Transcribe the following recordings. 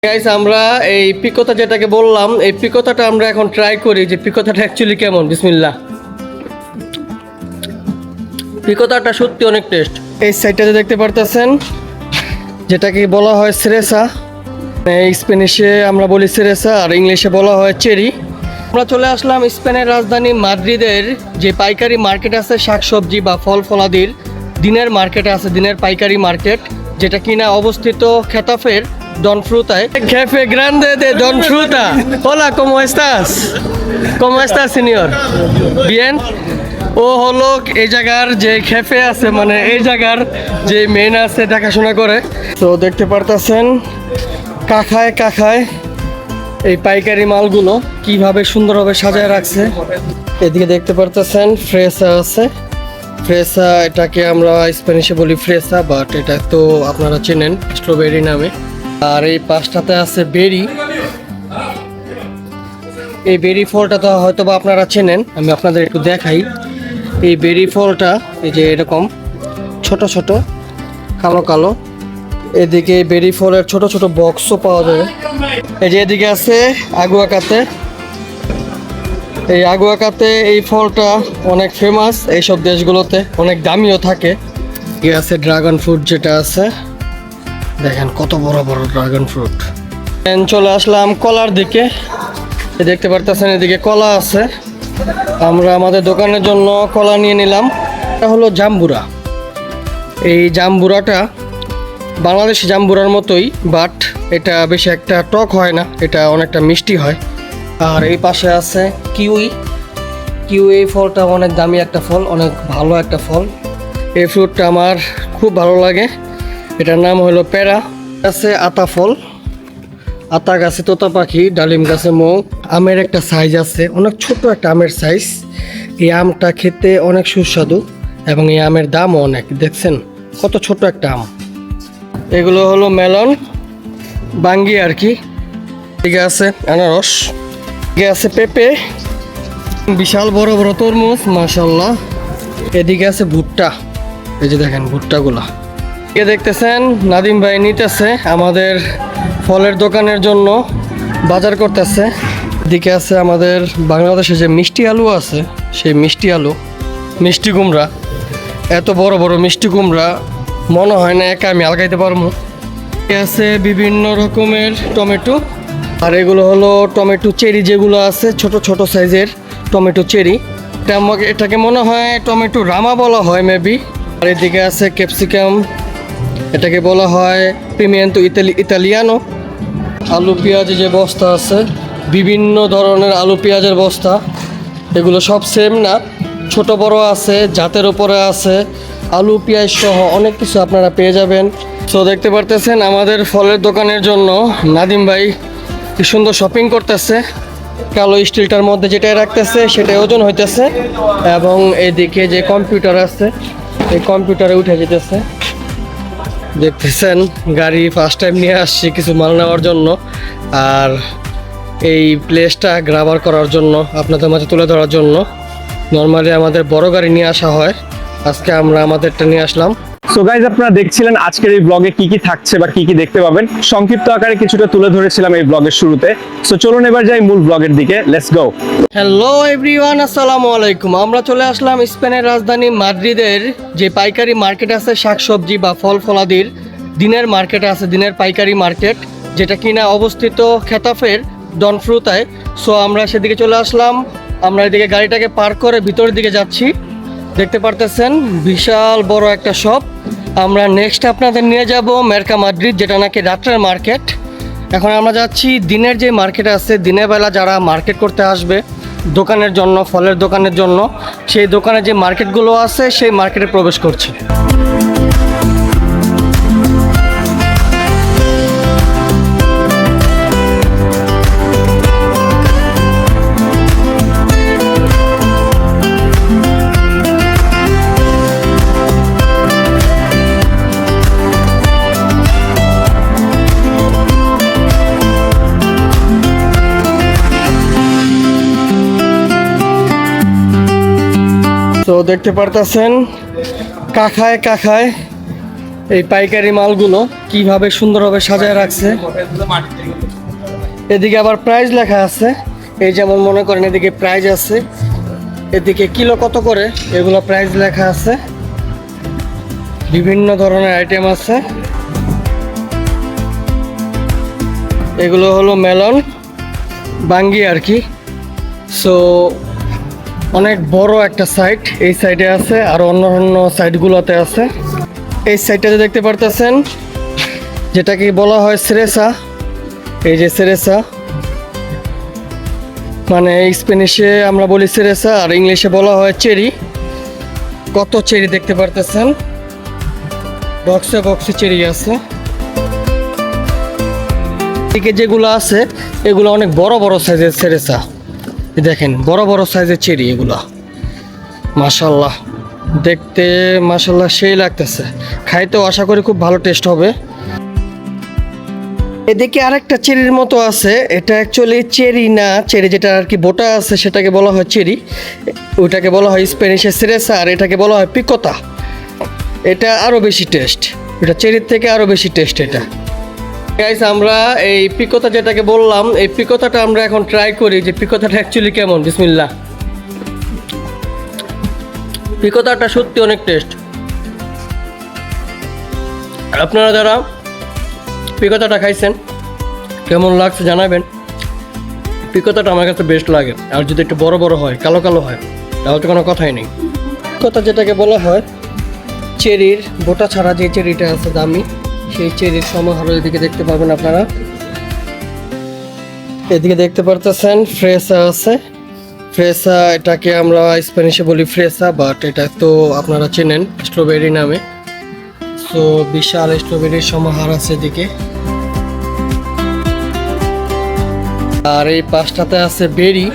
Guys আমরা এই পিকোতা যেটাকে বললাম এই পিকোতাটা আমরা এখন ট্রাই করি যে পিকোতাটা অ্যাকচুয়ালি কেমন। বিসমিল্লাহ। পিকোতাটা সত্যি অনেক টেস্ট। এই সাইডটাতে দেখতে পারতেছেন যেটাকে বলা হয় সেরেসা, স্প্যানিশে আমরা বলি সেরেসা আর ইংলিশে বলা হয় চেরি। আমরা চলে আসলাম স্পেনের রাজধানী মাদ্রিদের যে পাইকারি মার্কেট আছে শাকসবজি বা ফল ফলাদির, দিনের মার্কেট আছে, দিনের পাইকারি মার্কেট, যেটা কিনা অবস্থিত খেতাফের Don Fruta, Jefe Grande de Don Fruta. Hola, ¿cómo estás? ¿Cómo estás, señor? Bien. ও হলো এই জায়গার যে খেফে আছে, মানে এই জায়গার যে মেন আছে দেখাশোনা করে। তো দেখতে পারতেছেন কাখায় কাখায় এই পাইকারি মালগুলো কিভাবে সুন্দরভাবে সাজায় রাখছে। এদিকে দেখতে পারতেছেন ফ্রেসা আছে। ফ্রেসা এটাকে আমরা স্প্যানিশে বলি ফ্রেসা, বাট এটা তো আপনারা চেনেন স্ট্রবেরি নামে। আর এই পাশটাতে আছে বেরি। এই বেরি ফলটা তো হয়তো বা আপনারা চেনেন, আমি আপনাদের একটু দেখাই। এই বেরি ফলটা এই যে এরকম ছোট ছোট কালো কালো, এদিকে বেরি ফলের ছোট ছোট বক্সও পাওয়া যাবে। এই যে এদিকে আছে আগুয়াকাতে। এই আগুয়াকাতে এই ফলটা অনেক ফেমাস, এইসব দেশগুলোতে অনেক দামিও থাকে। আছে ড্রাগন ফ্রুট যেটা আছে, দেখেন কত বড় বড় ড্রাগন ফ্রুট। চলে আসলাম কলার দিকে। দেখতে পারতেছেন এদিকে কলা আছে। আমরা আমাদের দোকানের জন্য কলা নিয়ে নিলাম। এটা হলো জাম্বুরা। এই জাম্বুরাটা বাংলাদেশি জাম্বুরার মতোই, বাট এটা বেশি একটা টক হয় না, এটা অনেকটা মিষ্টি হয়। আর এই পাশে আছে কিউই। কিউই ফলটা অনেক দামি একটা ফল, অনেক ভালো একটা ফল। এই ফ্রুটটা আমার খুব ভালো লাগে। এটার নাম হলো পেরা। আছে আতা ফল, আতা গাছে তোতা পাখি, ডালিম গাছে মৌ। আমের একটা সাইজ আছে, অনেক ছোট একটা আমের সাইজ। এই আমটা খেতে অনেক সুস্বাদু এবং এই আমের দামও অনেক। দেখছেন কত ছোট একটা আম। এগুলো হলো মেলন, বাঙ্গি আর কি। এদিকে আছে আনারস, এদিকে আছে পেঁপে, বিশাল বড় বড় তরমুজ মাশাআল্লাহ। এদিকে আছে ভুট্টা, এই যে দেখেন ভুট্টাগুলা। এদিকে দেখতেছেন নাদিম ভাই নিতেছে আমাদের ফলের দোকানের জন্য বাজার করতেছে। এদিকে আছে আমাদের বাংলাদেশে যে মিষ্টি আলু আছে, সেই মিষ্টি আলু, মিষ্টি কুমড়া। এত বড় বড় মিষ্টি কুমড়া মনে হয় না একা আমি আলগাইতে পারবো। আছে বিভিন্ন রকমের টমেটো, আর এগুলো হলো টমেটো চেরি যেগুলো আছে, ছোট ছোট সাইজের টমেটো চেরি। এটাকে মনে হয় টমেটো রামা বলা হয় মেবি। আর এদিকে আছে ক্যাপসিকাম, এটাকে বলা হয় পিমিয়েন্তো ইতালিয়ানো। আলু পেঁয়াজ যে বস্তা আছে, বিভিন্ন ধরনের আলু পেঁয়াজের বস্তা। এগুলো সব সেম না, ছোট বড় আছে, জাতের উপরে আছে। আলু পেঁয়াজ সহ অনেক কিছু আপনারা পেয়ে যাবেন। তো দেখতে পারতেছেন আমাদের ফলের দোকানের জন্য নাদিম ভাই কি সুন্দর শপিং করতেছে। কালো স্টিলটার মধ্যে যেটাই রাখতেছে সেটাই ওজন হইতেছে, এবং এদিকে যে কম্পিউটার আছে এই কম্পিউটারে উঠে যেতেছে। দেখতেছেন গাড়ি ফার্স্ট টাইম নিয়ে আসছি কিছু মাল নেওয়ার জন্য, আর এই প্লেসটা গ্রাবার করার জন্য, আপনাদের মাঝে তুলে ধরার জন্য। নর্মালি আমাদের বড় গাড়ি নিয়ে আসা হয়, আজকে আমরা আমাদেরটা নিয়ে আসলাম। সো গাইজ, আপনারা দেখছিলেন আজকের এই ব্লগে কি কি থাকছে বা কি কি দেখতে পাবেন, সংক্ষিপ্ত আকারে কিছুটা তুলে ধরেছিলাম এই ব্লগের শুরুতে। সো চলুন এবার যাই মূল ব্লগের দিকে, লেটস গো। হ্যালো এভরিওয়ান, আসসালামু আলাইকুম। আমরা চলে আসলাম স্পেনের রাজধানী মাদ্রিদের যে পাইকারি মার্কেট আছে শাকসবজি বা ফল ফলাদির, দিনের মার্কেট আছে, দিনের পাইকারি মার্কেট, যেটা কিনা অবস্থিত খেতাফের ডন ফ্রুতায়। সো আমরা সেদিকে চলে আসলাম। আমরা এদিকে গাড়িটাকে পার্ক করে ভিতরের দিকে যাচ্ছি। দেখতে পারতেছেন বিশাল বড় একটা শপ। আমরা নেক্সট আপনাদের নিয়ে যাব মেরকা মাদ্রিদ, যেটা নাকি রাত্রের মার্কেট। এখন আমরা যাচ্ছি দিনের যে মার্কেট আছে, দিনের বেলা যারা মার্কেট করতে আসবে দোকানের জন্য, ফলের দোকানের জন্য, সেই দোকানে যে মার্কেটগুলো আছে সেই মার্কেটে প্রবেশ করছি। তো দেখতে পারতেছেন কাখায় কাখায় এই পাইকারি মালগুলো কিভাবে সুন্দরভাবে সাজায় রাখছে। এদিকে আবার প্রাইস লেখা আছে, এই যেমন মনে করেন এদিকে প্রাইস আছে, এদিকে কিলো কত করে এগুলো প্রাইস লেখা আছে। বিভিন্ন ধরনের আইটেম আছে। এগুলো হলো মেলন বাঙ্গি আর কি। সো অনেক বড় একটা সাইড এই সাইডে আছে, আর অন্য অন্য সাইডগুলোতে আছে। এই সাইডটাতে দেখতে পারতেছেন যেটাকে বলা হয় সেরেসা। এই যে সেরেসা, মানে স্প্যানিশে আমরা বলি সেরেসা, আর ইংলিশে বলা হয় চেরি। কত চেরি দেখতে পারতেছেন, বক্সে বক্সে চেরি আছে। এদিকে যেগুলো আছে এগুলো অনেক বড় বড় সাইজের সেরেসা। দেখেন বড় বড় সাইজের চেরি এগুলা, মাশাল্লাহ দেখতে মাশাল্লাহ সেই লাগতেছে। খাইতেও আশা করি খুব ভালো টেস্ট হবে। এদিকে আরেকটা চেরির মতো আছে, এটা অ্যাকচুয়ালি চেরি না, চেরি যেটা আর কি বোটা আছে সেটাকে বলা হয় চেরি, ওইটাকে বলা হয় স্প্যানিশে সেরেসা, আর এটাকে বলা হয় পিকোতা। এটা আরও বেশি টেস্ট, এটা চেরির থেকে আরও বেশি টেস্ট এটা। গাইস আমরা এই পিকোতা যেটাকে বললাম, এই পিকোতাটা আমরা এখন ট্রাই করি যে পিকোতাটা অ্যাকচুয়ালি কেমন। বিসমিল্লাহ। পিকোতাটা সত্যি অনেক টেস্ট। আপনারা যারা পিকোতাটা খাইছেন কেমন লাগছে জানাবেন। পিকোতাটা আমার কাছে বেস্ট লাগে, আর যদি একটু বড় বড় হয়, কালো কালো হয়, তাহলে তো কোনো কথাই নেই। পিকোতা যেটাকে বলা হয় চেরির বোটা ছাড়া যে চেরিটা আছে দামি, সেই চেরির সমাহার এদিকে দেখতে পাবেন আপনারা। এদিকে দেখতে পারতেছেন ফ্রেসা আছে। ফ্রেসা এটাকে আমরা স্প্যানিশে বলি ফ্রেসা, বাট এটা তো আপনারা চেনেন স্ট্রবেরি নামে। সো বিশাল স্ট্রবেরির সমাহার আছে এদিকে। আর এই পাশটাতে আছে বেরি।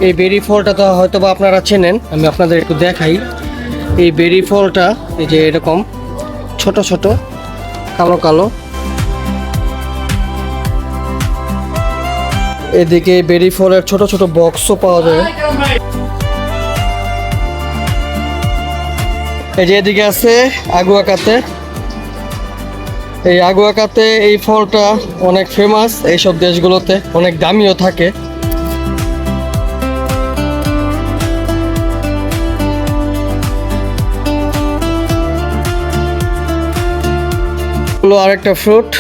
এই বেরি ফলটা তো হয়তো বা আপনারা চেনেন, আমি আপনাদের একটু দেখাই। এই বেরি ফলটা এই যে এরকম ছোট ছোট কালো কালো। এদিকে বেরি ফলের ছোট ছোট বক্সও পাওয়া যায়। এই যে এদিকে আছে আগুয়াকাতে। এই আগুয়াকাতে এই ফলটা অনেক ফেমাস এইসব দেশগুলোতে, অনেক দামিও থাকে। হলো আরেকটা ফ্রুট।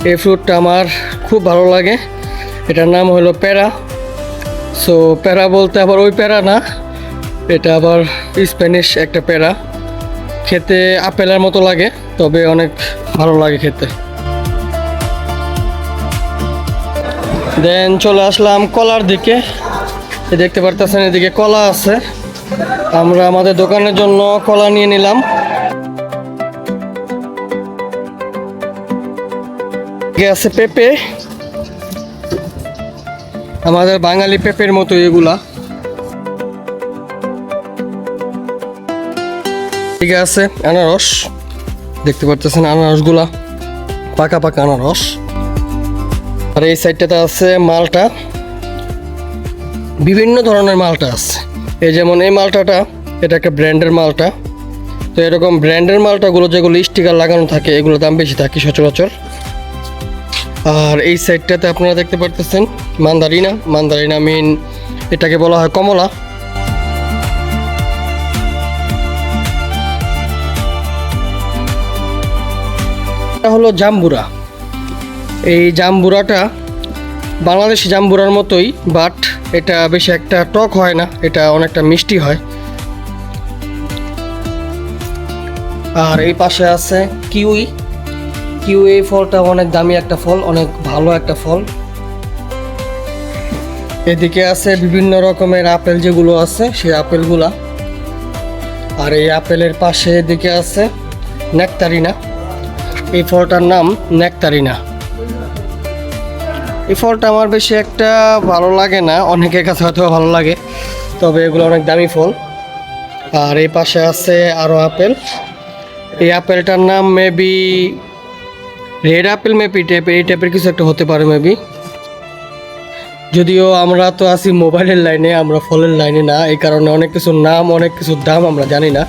এই ফ্রুটটা আমার খুব ভালো লাগে, এটার নাম হলো প্যারা। সো প্যারা বলতে আবার ওই প্যারা না, এটা আবার স্প্যানিশ একটা প্যারা। খেতে আপেলের মতো লাগে, তবে অনেক ভালো লাগে খেতে। দেন চলে আসলাম কলার দিকে। দেখতে পারতেছেন এদিকে কলা আছে, আমরা আমাদের দোকানের জন্য কলা নিয়ে নিলাম। আছে পেঁপে, আমাদের বাঙালি পেঁপের মতো এগুলা। ঠিক আছে আনারস, দেখতে পারতেছেন আনারসগুলা পাকা পাকা আনারস। আর এই সাইডটাতে আছে মালটা, বিভিন্ন ধরনের মালটা আছে। এই যেমন এই মালটাটা, এটা একটা ব্র্যান্ডের মালটা। তো এরকম ব্র্যান্ডের মালটাগুলো যেগুলো স্টিকার লাগানো থাকে এগুলোর দাম বেশি থাকে সচরাচর। আর এই সাইডটাতে আপনারা দেখতে পারতেছেন মান্দারিনা। মান্দারিনা মিন এটাকে বলা হয় কমলা। এটা হলো জাম্বুরা। এই জাম্বুরাটা বাংলাদেশি জাম্বুরার মতোই, বাট এটা বেশি একটা টক হয় না, এটা অনেকটা মিষ্টি হয়। আর এই পাশে আছে কিউই। কিউই ফলটা অনেক দামি একটা ফল, অনেক ভালো একটা ফল। এদিকে আছে বিভিন্ন রকমের আপেল যেগুলো আছে সেই আপেলগুলা। আর এই আপেলের পাশে এদিকে আছে নেকতারিনা। এই ফলটার নাম নেকতারিনা। এই ফলটা আমার বেশি একটা ভালো লাগে না, অনেকের কাছে হয়তো ভালো লাগে, তবে এগুলো অনেক দামি ফল। আর এই পাশে আছে আরও আপেল। এই আপেলটার নাম মেবি রেড আপেল, মেবি এই টাইপের কিছু একটা হতে পারে মেবি। যদিও আমরা তো আছি মোবাইলের লাইনে, আমরা ফলের লাইনে না, এই কারণে অনেক কিছুর নাম, অনেক কিছুর দাম আমরা জানি না।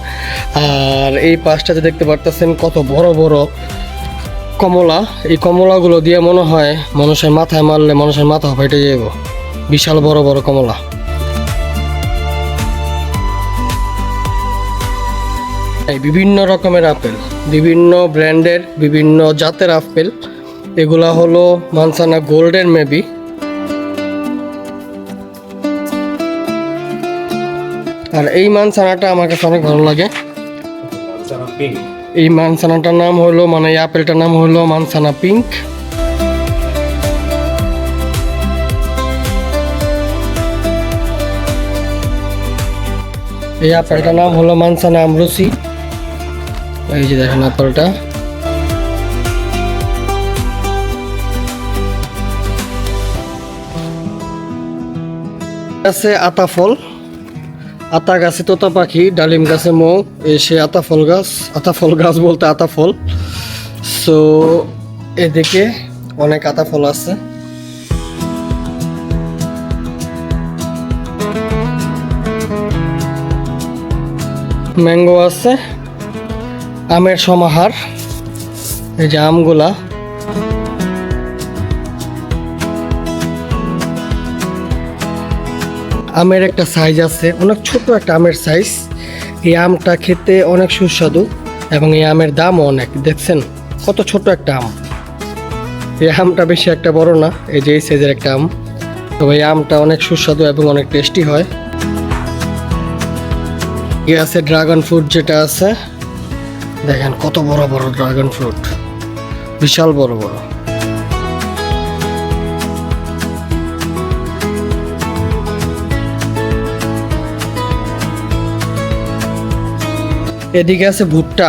আর এই পাশটাতে দেখতে পারতেছেন কত বড় বড় কমলা। এই কমলাগুলো দিয়ে মনে হয় মানুষের মাথায় মারলে মানুষের মাথা ফেটে যাব। বিশাল বড় বড় কমলা। এই বিভিন্ন রকমের আপেল, বিভিন্ন ব্র্যান্ডের, বিভিন্ন জাতের আপেল। এগুলা হলো মানসানা গোল্ডেন মেবি। আর এই মানসানাটা আমার কাছে অনেক ভালো লাগে। এই মানসানাটার নাম হলো, মানে এই আপেলটার নাম হলো মানসানা পিঙ্ক। এই আপেলটার নাম হলো মানসানা আমরুসি। এই যে দেখেন আপেলটা। আছে আতা ফল, আতা গাছে তোতা পাখি, ডালিম গাছে মৌ, সে আতা ফল গাছ বলতে আতা ফল। সো এদিকে অনেক আতা ফল আছে। ম্যাঙ্গো আছে, আমের সমাহার। এই যে আমগুলা। আমের একটা সাইজ আছে, অনেক ছোট একটা আমের সাইজ। এই আমটা খেতে অনেক সুস্বাদু এবং এই আমের দামও অনেক। দেখছেন কত ছোট একটা আম। এই আমটা বেশি একটা বড় না, এই যে এই সাইজের একটা আম। তবে এই আমটা অনেক সুস্বাদু এবং অনেক টেস্টি হয়। এই আছে ড্রাগন ফ্রুট, যেটা আছে দেখেন কত বড় বড় ড্রাগন ফ্রুট, বিশাল বড় বড়। এদিকে আছে ভুট্টা।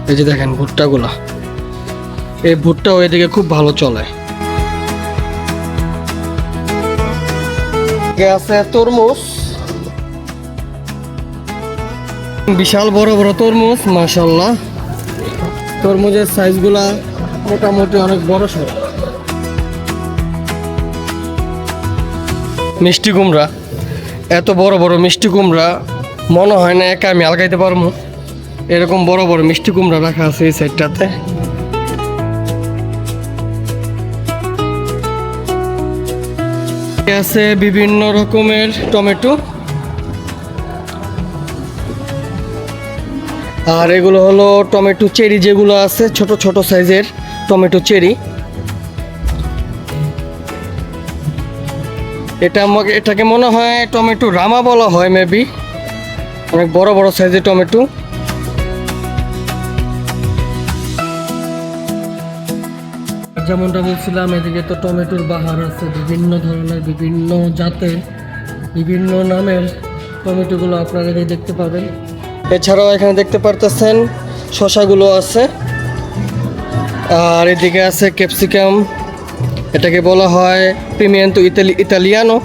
এই যে দেখেন ভুট্টাগুলা, এই ভুট্টাও এদিকে খুব ভালো চলে। আছে তরমুজ, বিশাল বড় বড় তরমুজ, মাশাআল্লাহ। তরমুজের সাইজগুলা মোটামুটি অনেক বড় সড়ো। মিষ্টি কুমড়া, এত বড় বড় মিষ্টি কুমড়া মনে হয় না একা আমি আলগাইতে পারবো। এরকম বড় বড় মিষ্টি কুমড়া রাখা আছে এই সাইডটাতে। আছে বিভিন্ন রকমের টমেটো। আর এগুলো হলো টমেটো চেরি, যেগুলো আছে ছোট ছোট সাইজের টমেটো চেরি। এটাকে মনে হয় টমেটো রামা বলা হয় মেবি। অনেক বড় বড় সাইজের টমেটো। যেমনটা বলছিলাম, এদিকে তো টমেটোর বাহার আছে, বিভিন্ন ধরনের, বিভিন্ন জাতের, বিভিন্ন নামের টমেটোগুলো আপনারা এদিকে দেখতে পাবেন। এছাড়াও এখানে দেখতে পারতেছেন শসাগুলো আছে। আর এদিকে আছে ক্যাপসিকাম, এটাকে বলা হয় পিমিয়েন্তো ইতালিয়ানো।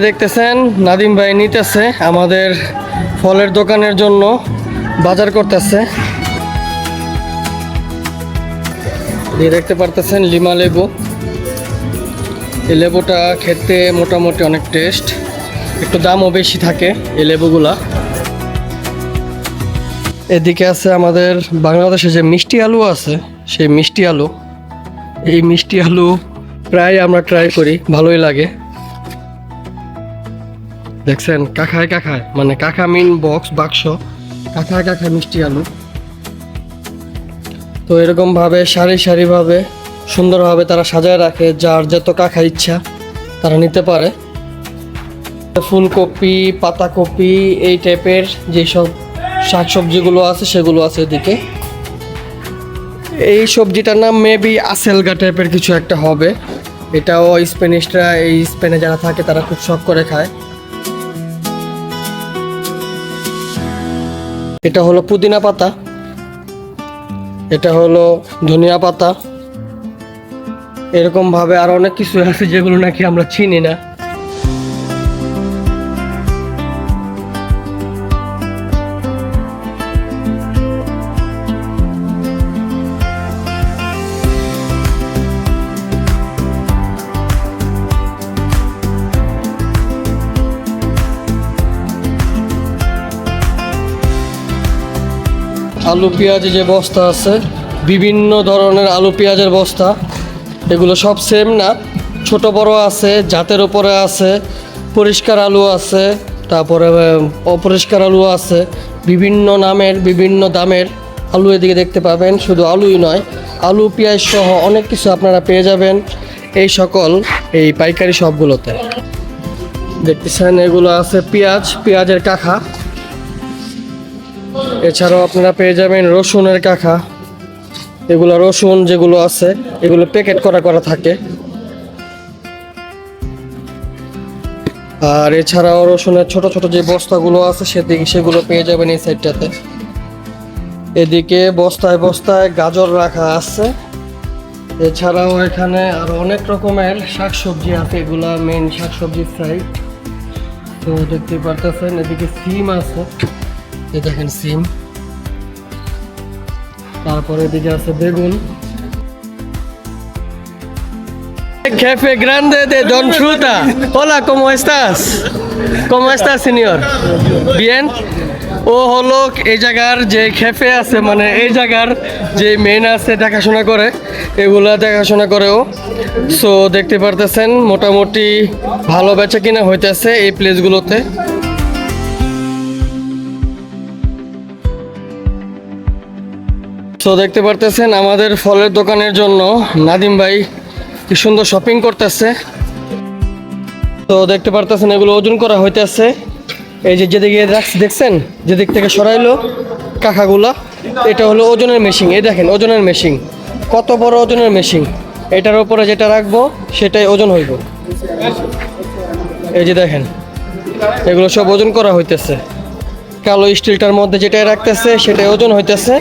দেখতেছেন নাদিম ভাই নিতেছে আমাদের ফলের দোকানের জন্য বাজার করতেছে। দেখতে পারতেছেন লিমা লেবু। এই লেবুটা খেতে মোটামুটি অনেক টেস্ট, একটু দামও বেশি থাকে এই লেবুগুলা। এদিকে আছে আমাদের বাংলাদেশে যে মিষ্টি আলু আছে, সেই মিষ্টি আলু। এই মিষ্টি আলু প্রায় আমরা ট্রাই করি, ভালোই লাগে। দেখছেন কাখায় কাখায়, মানে কাকা মিন বাক্স, কাখায় কাখায় মিষ্টি আলু। তো এরকমভাবে সারি সারিভাবে সুন্দরভাবে তারা সাজায় রাখে, যার যত কাখা ইচ্ছা তারা নিতে পারে। ফুলকপি, পাতাকপি, এই টাইপের যেসব শাকসবজিগুলো আছে সেগুলো আছে এদিকে। এই সবজিটার নাম মেবি আসেলগা টাইপের কিছু একটা হবে। এটাও স্প্যানিশরা, এই স্পেনে যারা থাকে তারা খুব শখ করে খায়। এটা হলো পুদিনা পাতা, এটা হলো ধনিয়া পাতা, এরকম ভাবে আর অনেক কিছু আছে যেগুলো নাকি আমরা চিনি না। আলু পেঁয়াজের যে বস্তা আছে, বিভিন্ন ধরনের আলু পেঁয়াজের বস্তা, এগুলো সব সেম না, ছোট বড় আছে, জাতের উপরে আছে, পরিষ্কার আলু আছে, তারপরে অপরিষ্কার আলু আছে, বিভিন্ন নামের বিভিন্ন দামের আলু এদিকে দেখতে পাবেন। শুধু আলুই নয়, আলু পেঁয়াজ সহ অনেক কিছু আপনারা পেয়ে যাবেন এই সকল এই পাইকারি শপগুলোতে। দেখতেছেন এগুলো আছে পেঁয়াজের কাঁখা, এছাড়াও আপনারা পেয়ে যাবেন রসুনের কাঁখা। এগুলো রসুন যেগুলো আছে এগুলো প্যাকেট করা থাকে। আর এছাড়াও রসুনের ছোট ছোট যে বস্তাগুলো আছে সেগুলো পেয়ে যাবেন এই সাইডটাতে। এদিকে বস্তায় বস্তায় গাজর রাখা আছে। এছাড়াও এখানে আরো অনেক রকমের শাকসবজি আছে, এগুলা মেইন শাকসবজির সাইড। তো দেখতে পারতেছেন এদিকে সিম আছে, এই দেখেন সিম। তারপরে এদিকে আছে বেগুন। Jefe grande de Don Fruta. Hola, ¿cómo estás? ¿Cómo estás, señor? Bien. ও হলো এই জায়গার যে খেফে আছে, মানে এই জায়গার যে মেন আছে দেখাশোনা করে, এগুলা দেখাশোনা করে ও। সো দেখতে পারতেছেন মোটামুটি ভালো বেচা কিনা হইতেছে এই প্লেসগুলোতে। তো দেখতে পারতেছেন আমাদের ফলের দোকানের জন্য নাদিম ভাই কি সুন্দর শপিং করতেছে। তো দেখতে পারতেছেন এগুলো ওজন করা হইতেছে। এই যে যেদিকে দেখছেন, যেদিক থেকে সরাইলো কাকাগুলা, এটা হলো ওজনের মেশিন। এই দেখেন ওজনের মেশিন, কত বড় ওজনের মেশিন। এটার উপরে যেটা রাখবো সেটাই ওজন হইব। এই যে দেখেন এগুলো সব ওজন করা হইতেছে। কালো স্টিলটার মধ্যে যেটাই রাখতেছে সেটাই ওজন হইতেছে,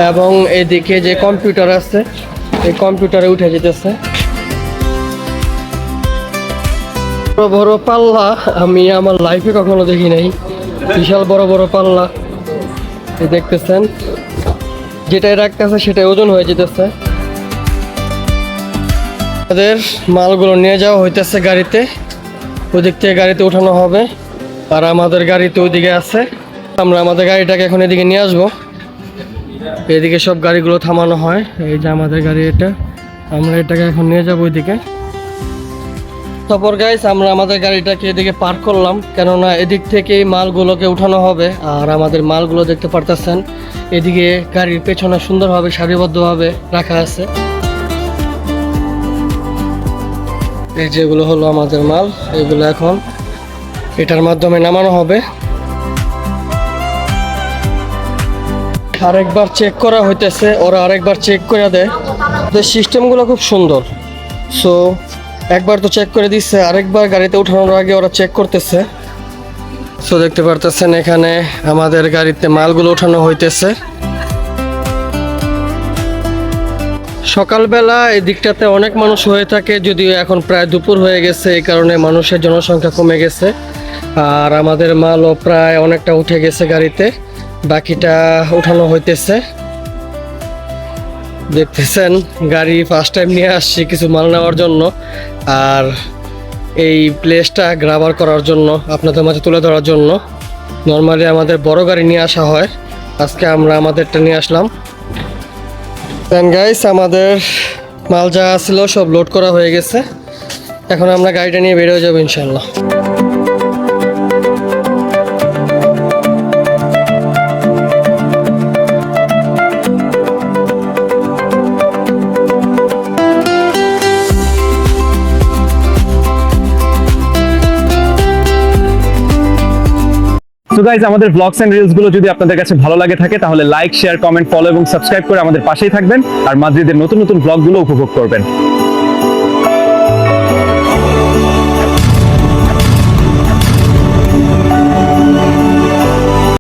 এবং এদিকে যে কম্পিউটার আছে এই কম্পিউটারে উঠে যেতেছে। বড় বড় পাল্লা আমি আমার লাইফে কখনো দেখি নাই, বিশাল বড় বড় পাল্লা। এই দেখতেছেন যেটাই রাখতেছে সেটাই ওজন হয়ে যেতেছে। আমাদের মালগুলো নিয়ে যাওয়া হইতেছে গাড়িতে, ওদিক থেকে গাড়িতে উঠানো হবে। আর আমাদের গাড়িতে ওইদিকে আছে, আমরা আমাদের গাড়িটাকে এখন এদিকে নিয়ে আসবো। এদিকে সব গাড়িগুলো থামানো হয়। এই যে আমাদের গাড়ি, এটা আমরা এটাকে এখন নিয়ে যাবো ওইদিকে। তারপর গাইস আমরা আমাদের গাড়িটাকে এদিকে পার্ক করলাম, কেননা এদিক থেকেই মালগুলোকে উঠানো হবে। আর আমাদের মালগুলো দেখতে পারতেছেন এদিকে গাড়ির পেছনে সুন্দরভাবে সারিবদ্ধভাবে রাখা আছে। এই যেগুলো হলো আমাদের মাল, এগুলো এখন এটার মাধ্যমে নামানো হবে। আরেকবার চেক করা হইতেছে, ওরা আরেকবার চেক করে দেয়। ওদের সিস্টেমগুলো খুব সুন্দর। সো একবার তো চেক করে দিচ্ছে, আরেকবার গাড়িতে উঠানোর আগে ওরা চেক করতেছে। সো দেখতে পারতেছেন এখানে আমাদের গাড়িতে মালগুলো উঠানো হইতেছে। সকালবেলা এই দিকটাতে অনেক মানুষ হয়ে থাকে, যদিও এখন প্রায় দুপুর হয়ে গেছে, এই কারণে মানুষের জনসংখ্যা কমে গেছে। আর আমাদের মালও প্রায় অনেকটা উঠে গেছে গাড়িতে, বাকিটা উঠানো হইতেছে। দেখতেছেন গাড়ি ফার্স্ট টাইম নিয়ে আসছি কিছু মাল নেওয়ার জন্য, আর এই প্লেসটা গ্রাবার করার জন্য, আপনাদের মাঝে তুলে ধরার জন্য। নর্মালি আমাদের বড় গাড়ি নিয়ে আসা হয়, আজকে আমরা আমাদেরটা নিয়ে আসলাম। দেন গাইস আমাদের মাল যা ছিল সব লোড করা হয়ে গেছে, এখন আমরা গাড়িটা নিয়ে বের হয়ে যাবো ইনশাল্লাহ। সো গাইজ আমাদের ব্লগস এন্ড রিলস গুলো যদি আপনাদের কাছে ভালো লাগে থাকে তাহলে লাইক, শেয়ার, কমেন্ট, ফলো এবং সাবস্ক্রাইব করে আমাদের পাশেই থাকবেন আর মাদ্রিদের নতুন নতুন ব্লগগুলো উপভোগ করবেন।